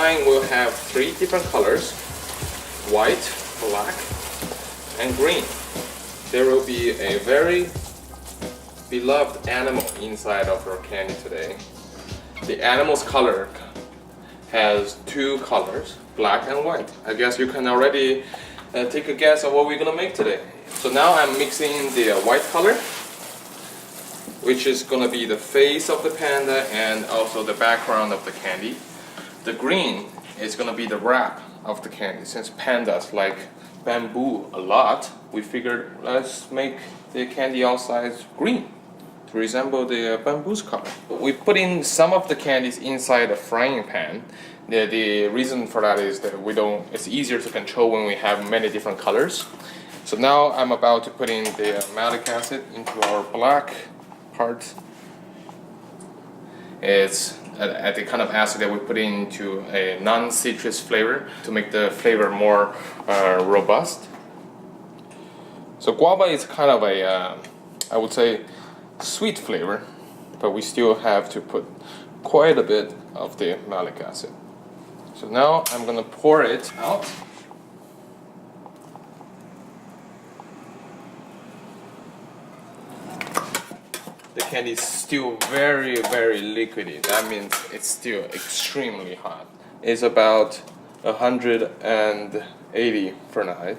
mine will have 3 different colors: white, black, and green. There will be a very beloved animal inside of our candy today. The animal's color has 2 colors, black and white. I guess you can already take a guess of what we're gonna make today. So now I'm mixing the white color, which is gonna be the face of the panda and also the background of the candy. The green is gonna be the wrap of the candy. Since pandas like bamboo a lot, we figured let's make the candy outside green to resemble the bamboo's color. We put in some of the candies inside a frying pan. The reason for that is that it's easier to control when we have many different colors. So now I'm about to put in the malic acid into our black part. It's the kind of acid that we put into a non-citrus flavor to make the flavor more robust. So guava is kind of a, I would say, sweet flavor, but we still have to put quite a bit of the malic acid. So now I'm gonna pour it out. The candy is still very, very liquidy. That means it's still extremely hot. It's about 180 Fahrenheit,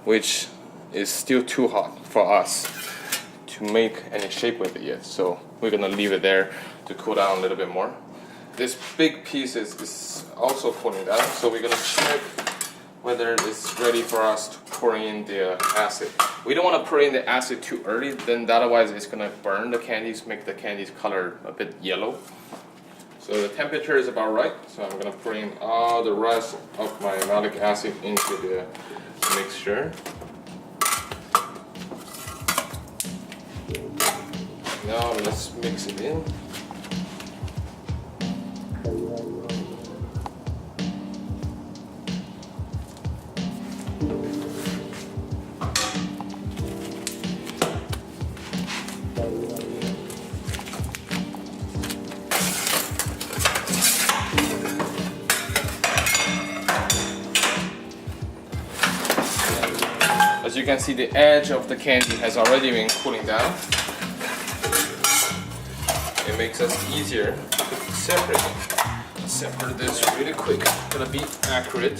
which is still too hot for us to make any shape with it yet. So we're gonna leave it there to cool down a little bit more. This big piece is also cooling down, so we're gonna check whether it's ready for us to pour in the acid. We don't want to pour in the acid too early, then otherwise it's gonna burn the candies, make the candies color a bit yellow. So the temperature is about right, so I'm gonna pour in all the rest of my malic acid into the mixture. Now let's mix it in. As you can see, the edge of the candy has already been cooling down. It makes us easier to separate it. Separate this really quick. Gonna be accurate.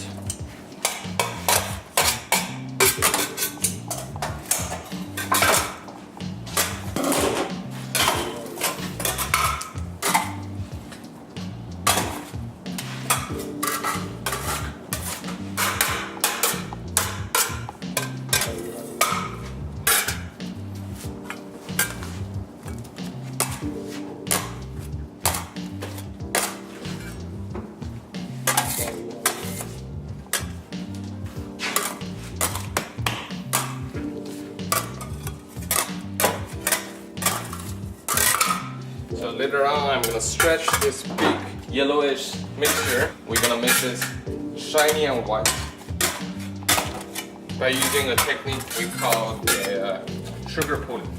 So later on, I'm gonna stretch this big yellowish mixture. We're gonna make this shiny and white by using a technique we call the sugar pulling.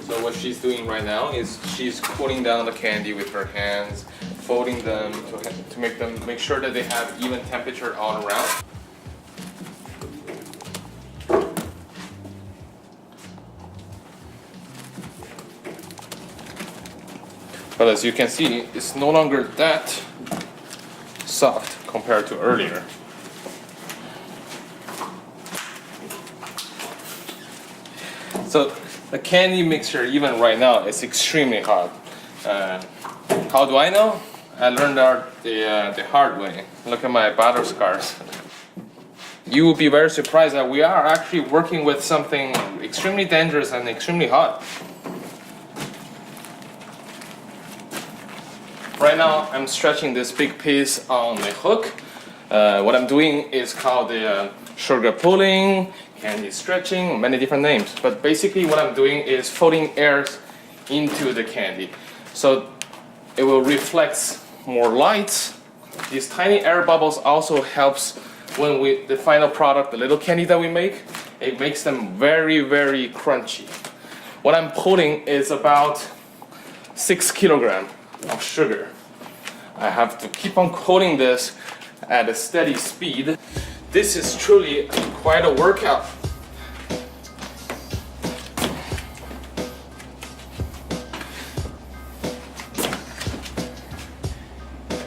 So what she's doing right now is she's cooling down the candy with her hands, folding them to make sure that they have even temperature all around. But as you can see, it's no longer that soft compared to earlier. So the candy mixture, even right now, is extremely hot. How do I know? I learned that the hard way. Look at my battle scars. You will be very surprised that we are actually working with something extremely dangerous and extremely hot. Right now, I'm stretching this big piece on the hook. What I'm doing is called the sugar pulling, candy stretching, many different names. But basically what I'm doing is folding air into the candy. So it will reflect more light. These tiny air bubbles also helps when the final product, the little candy that we make, it makes them very, very crunchy. What I'm putting is about 6 kilograms of sugar. I have to keep on coating this at a steady speed. This is truly quite a workout.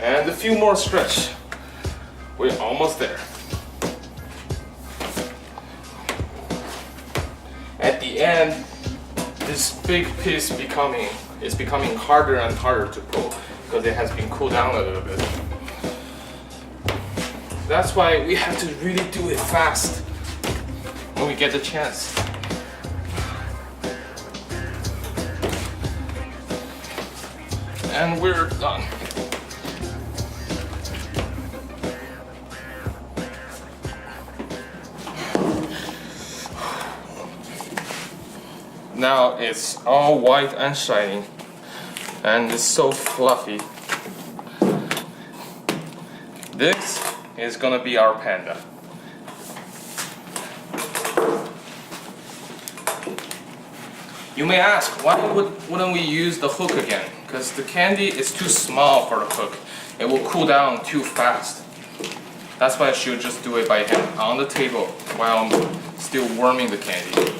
And a few more stretch. We're almost there. At the end, this big piece is becoming harder and harder to pull because it has been cooled down a little bit. That's why we have to really do it fast when we get the chance. And we're done. Now it's all white and shiny, and it's so fluffy. This is gonna be our panda. You may ask, why wouldn't we use the hook again? Because the candy is too small for the hook. It will cool down too fast. That's why I should just do it by hand on the table while I'm still warming the candy.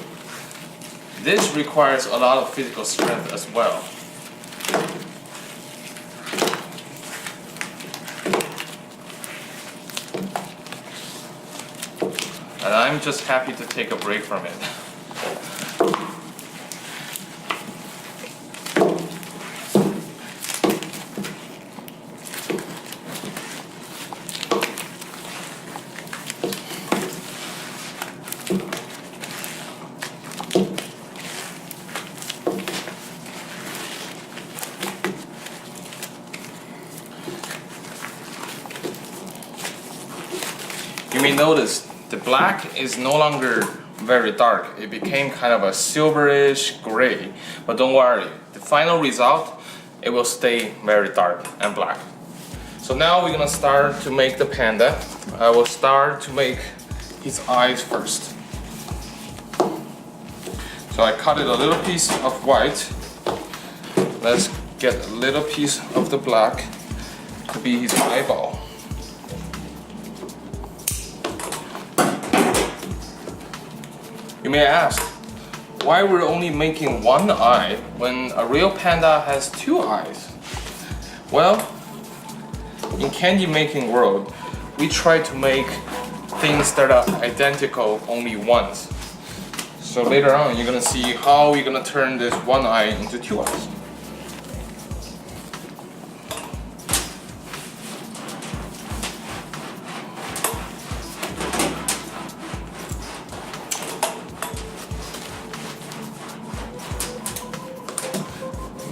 This requires a lot of physical strength as well. And I'm just happy to take a break from it. You may notice the black is no longer very dark. It became kind of a silverish gray. But don't worry, the final result, it will stay very dark and black. So now we're gonna start to make the panda. I will start to make his eyes first. So I cut it a little piece of white. Let's get a little piece of the black to be his eyeball. You may ask, why we're only making one eye when a real panda has two eyes? Well, in candy making world, we try to make things that are identical only once. So later on, you're gonna see how we're gonna turn this one eye into two eyes.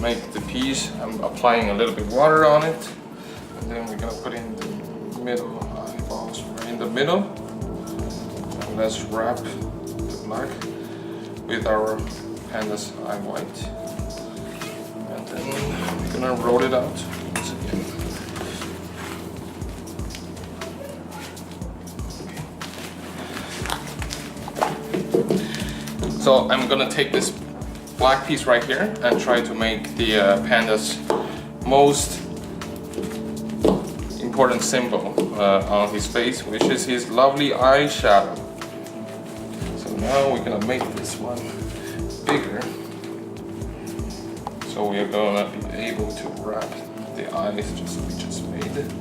Make the piece, I'm applying a little bit water on it, and then we're gonna put in the middle eyeballs right in the middle. And let's wrap the black with our panda's eye white, and then we're gonna roll it out once again. So I'm gonna take this black piece right here and try to make the panda's most important symbol on his face, which is his lovely eyeshadow. So now we're gonna make this one bigger, so we are gonna be able to wrap the eyes just we just made.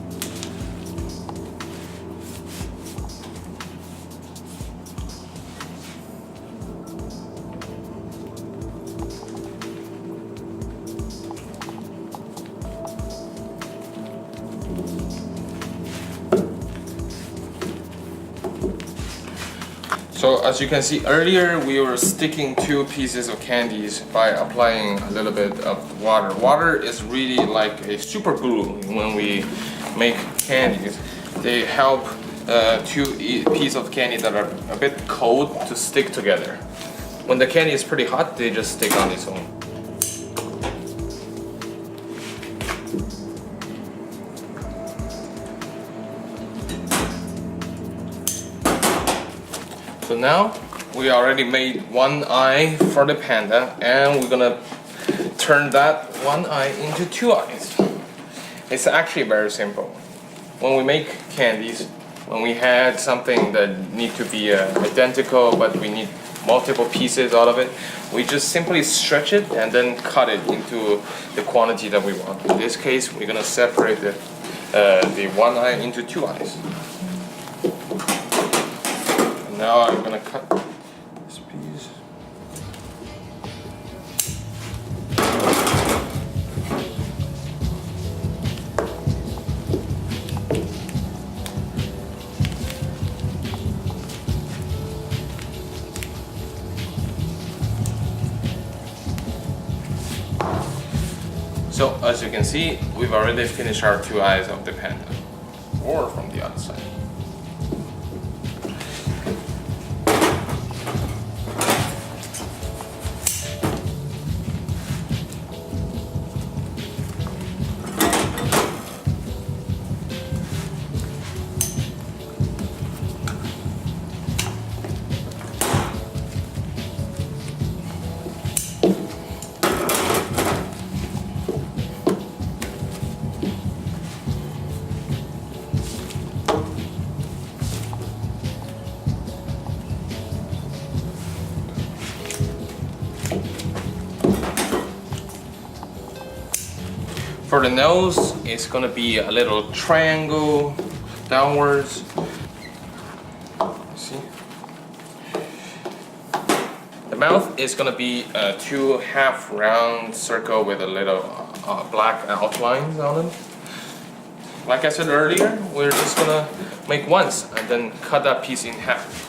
So as you can see earlier, we were sticking two pieces of candies by applying a little bit of water. Water is really like a super glue when we make candies. They help two pieces of candy that are a bit cold to stick together. When the candy is pretty hot, they just stick on its own. So now we already made one eye for the panda, and we're gonna turn that one eye into two eyes. It's actually very simple. When we make candies, when we had something that need to be identical but we need multiple pieces out of it, we just simply stretch it and then cut it into the quantity that we want. In this case, we're gonna separate the one eye into two eyes. And now I'm gonna cut this piece. So as you can see, we've already finished our two eyes of the panda, or from the other side. For the nose, it's gonna be a little triangle downwards. See? The mouth is gonna be a two half round circle with a little black outlines on them. Like I said earlier, we're just gonna make once and then cut that piece in half.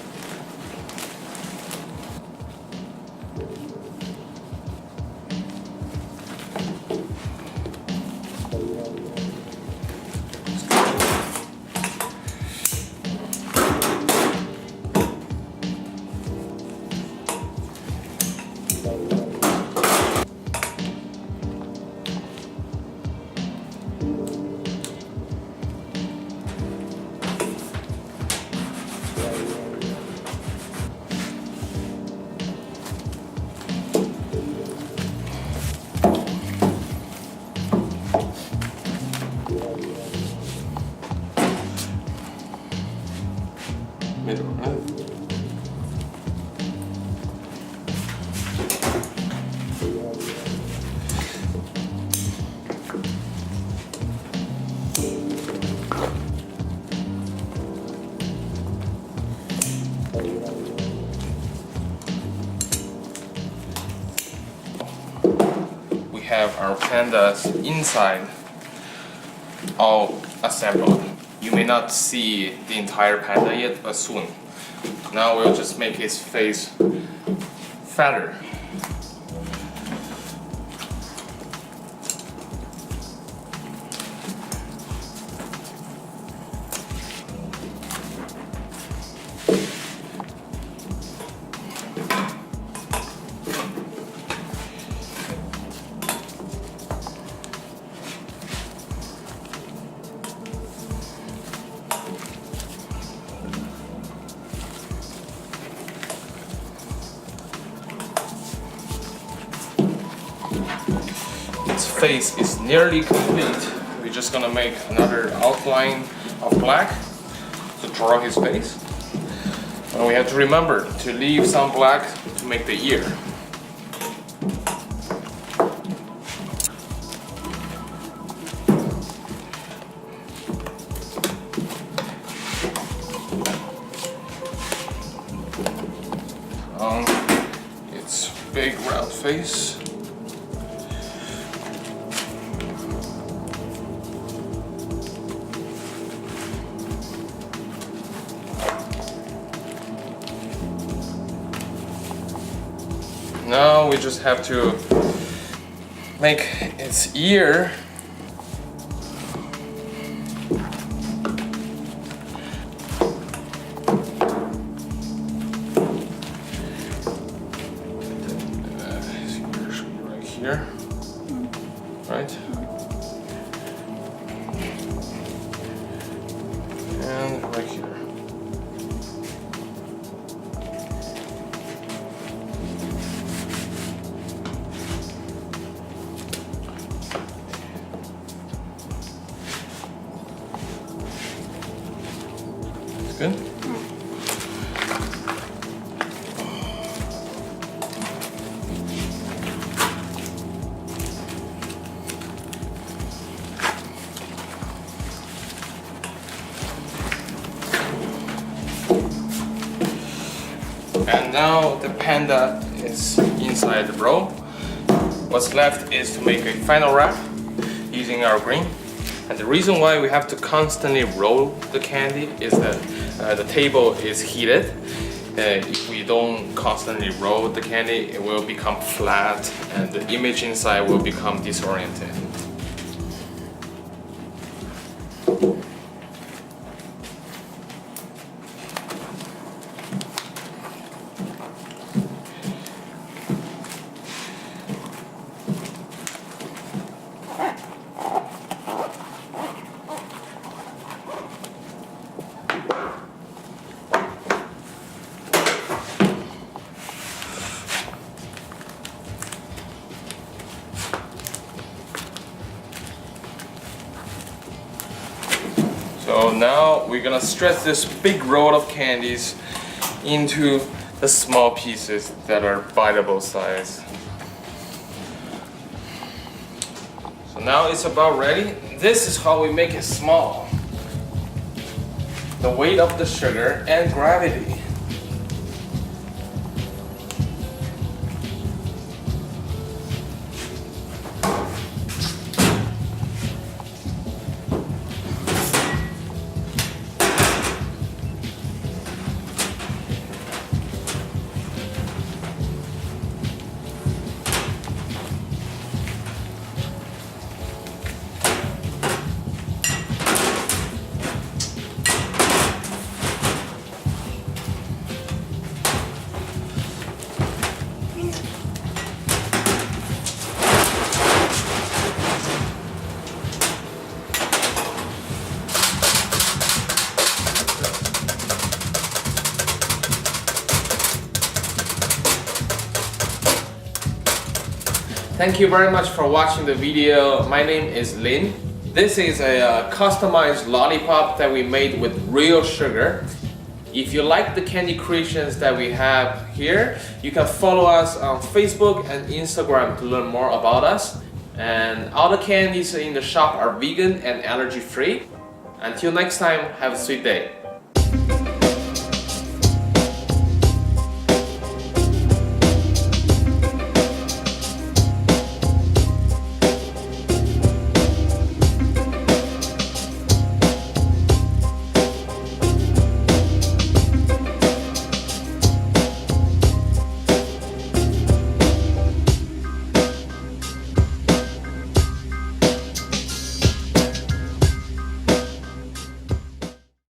Middle, right? We have our panda's inside all assembled. You may not see the entire panda yet, but soon. Now we'll just make his face fatter. Its face is nearly complete. We're just gonna make another outline of black to draw his face. And we have to remember to leave some black to make the ear. Its big round face. Now we just have to make its ear. here, right? And right here. Good. And now the panda is inside the roll. What's left is to make a final wrap using our green. And the reason why we have to constantly roll the candy is that the table is heated. If we don't constantly roll the candy, it will become flat and the image inside will become disoriented. So now we're gonna stretch this big roll of candies into the small pieces that are biteable size. So now it's about ready. This is how we make it small. The weight of the sugar and gravity. Thank you very much for watching the video. My name is Lin. This is a customized lollipop that we made with real sugar. If you like the candy creations that we have here, you can follow us on Facebook and Instagram to learn more about us. And all the candies in the shop are vegan and allergy free. Until next time, have a sweet day.